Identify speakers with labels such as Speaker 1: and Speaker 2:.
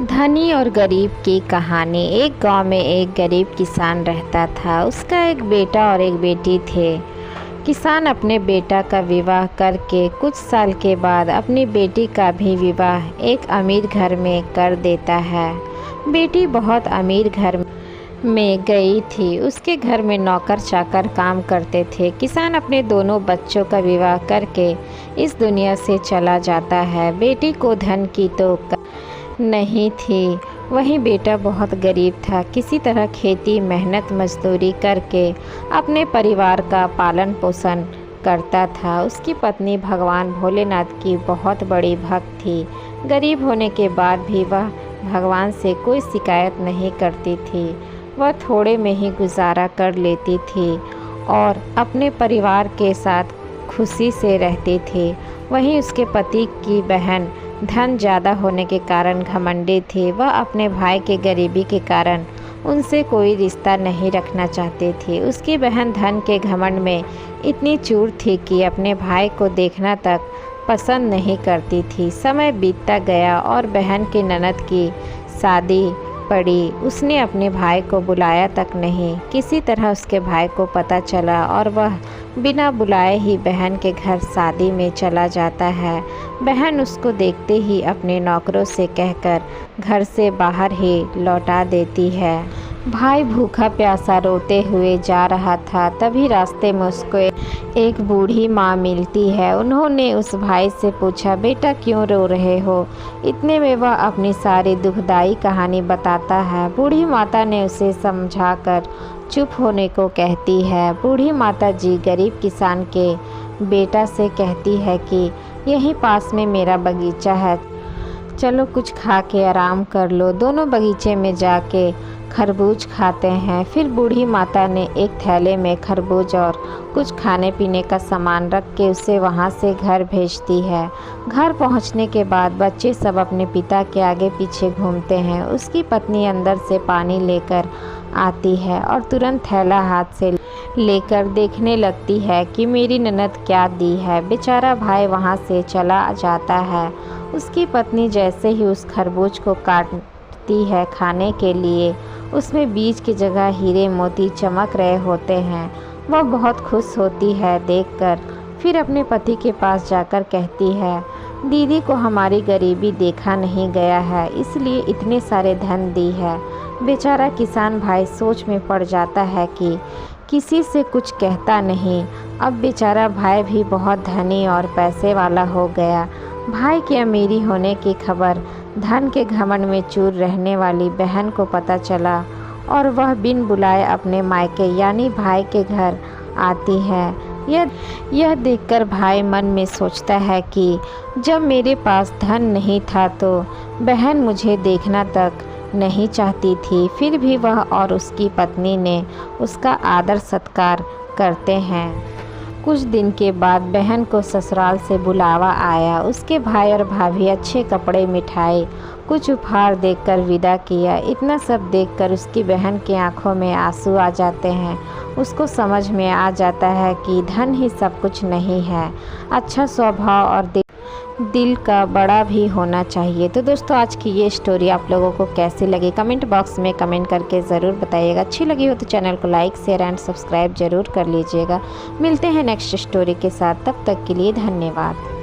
Speaker 1: धनी और गरीब की कहानी। एक गांव में एक गरीब किसान रहता था। उसका एक बेटा और एक बेटी थे। किसान अपने बेटा का विवाह करके कुछ साल के बाद अपनी बेटी का भी विवाह एक अमीर घर में कर देता है। बेटी बहुत अमीर घर में गई थी। उसके घर में नौकर चाकर काम करते थे। किसान अपने दोनों बच्चों का विवाह करके इस दुनिया से चला जाता है। बेटी को धन की तो नहीं थी, वहीं बेटा बहुत गरीब था। किसी तरह खेती मेहनत मजदूरी करके अपने परिवार का पालन पोषण करता था। उसकी पत्नी भगवान भोलेनाथ की बहुत बड़ी भक्त थी। गरीब होने के बाद भी वह भगवान से कोई शिकायत नहीं करती थी। वह थोड़े में ही गुजारा कर लेती थी और अपने परिवार के साथ खुशी से रहती थी। वहीं उसके पति की बहन धन ज़्यादा होने के कारण घमंडी थी। वह अपने भाई के गरीबी के कारण उनसे कोई रिश्ता नहीं रखना चाहती थी। उसकी बहन धन के घमंड में इतनी चूर थी कि अपने भाई को देखना तक पसंद नहीं करती थी। समय बीतता गया और बहन की ननद की शादी पड़ी। उसने अपने भाई को बुलाया तक नहीं। किसी तरह उसके भाई को पता चला और वह बिना बुलाए ही बहन के घर शादी में चला जाता है। बहन उसको देखते ही अपने नौकरों से कहकर घर से बाहर ही लौटा देती है। भाई भूखा प्यासा रोते हुए जा रहा था। तभी रास्ते में उसको एक बूढ़ी माँ मिलती है। उन्होंने उस भाई से पूछा, बेटा क्यों रो रहे हो? इतने में वह अपनी सारी दुखदाई कहानी बताता है। बूढ़ी माता ने उसे समझाकर चुप होने को कहती है। बूढ़ी माता जी गरीब किसान के बेटा से कहती है कि यहीं पास में मेरा बगीचा है, चलो कुछ खा के आराम कर लो। दोनों बगीचे में जाके खरबूज खाते हैं। फिर बूढ़ी माता ने एक थैले में खरबूज और कुछ खाने पीने का सामान रख के उसे वहाँ से घर भेजती है। घर पहुँचने के बाद बच्चे सब अपने पिता के आगे पीछे घूमते हैं। उसकी पत्नी अंदर से पानी लेकर आती है और तुरंत थैला हाथ से लेकर देखने लगती है कि मेरी ननद क्या दी है। बेचारा भाई वहाँ से चला जाता है। उसकी पत्नी जैसे ही उस खरबूज को काटती है खाने के लिए, उसमें बीज की जगह हीरे मोती चमक रहे होते हैं। वह बहुत खुश होती है देखकर। फिर अपने पति के पास जाकर कहती है, दीदी को हमारी गरीबी देखा नहीं गया है, इसलिए इतने सारे धन दी है। बेचारा किसान भाई सोच में पड़ जाता है कि किसी से कुछ कहता नहीं। अब बेचारा भाई भी बहुत धनी और पैसे वाला हो गया। भाई की अमीरी होने की खबर धन के घमंड में चूर रहने वाली बहन को पता चला और वह बिन बुलाए अपने मायके यानी भाई के घर आती है। यह देखकर भाई मन में सोचता है कि जब मेरे पास धन नहीं था तो बहन मुझे देखना तक नहीं चाहती थी। फिर भी वह और उसकी पत्नी ने उसका आदर सत्कार करते हैं। कुछ दिन के बाद बहन को ससुराल से बुलावा आया। उसके भाई और भाभी अच्छे कपड़े मिठाई कुछ उपहार देकर विदा किया। इतना सब देखकर उसकी बहन की आंखों में आंसू आ जाते हैं। उसको समझ में आ जाता है कि धन ही सब कुछ नहीं है, अच्छा स्वभाव और दिल का बड़ा भी होना चाहिए। तो दोस्तों आज की ये स्टोरी आप लोगों को कैसी लगी कमेंट बॉक्स में कमेंट करके ज़रूर बताइएगा। अच्छी लगी हो तो चैनल को लाइक शेयर एंड सब्सक्राइब ज़रूर कर लीजिएगा। मिलते हैं नेक्स्ट स्टोरी के साथ, तब तक के लिए धन्यवाद।